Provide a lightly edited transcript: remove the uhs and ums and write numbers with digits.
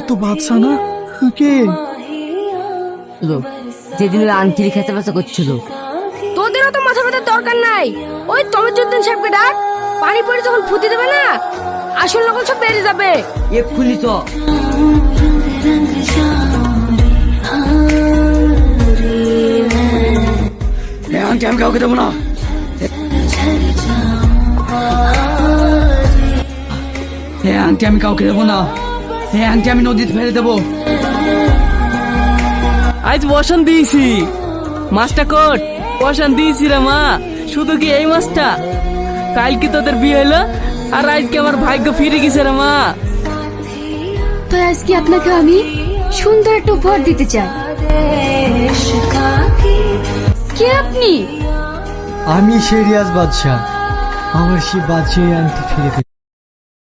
তো বাদশা না? কে? যেদিন ওই আংটির খেতে বাসা করছিল। তোদেরও তো মাথা ব্যথার দরকার নাই, ওই তমিজুদ্দিন সাহেবকে ডাক। পানি পড়ে যখন ফুটি দেবে না, আসল নকল সব বেরিয়ে যাবে। এক্ষুনি তো। আন্টি আমি কাউকে দেবো না। আন্টি আমি কাউকে দেবো না। আন্টি আমি নদীতে ফেলে দেবো। আজ বসান দিয়েছি মাছটা কট, বসান দিয়েছি রে মা। শুধু কি এই মাছটা? কালকে তোদের বিয়ে হলো আর আজকে আমার ভাগ্য ফিরে গেছে রে মা। তো আজকে আপনাকে আমি সুন্দর একটা উপহার দিতে চাই। কে আপনি? আমি সেই রিয়াজ বাদশাহ। আমার সেই বাদশাহী আংটি ফিরে পেয়েছি।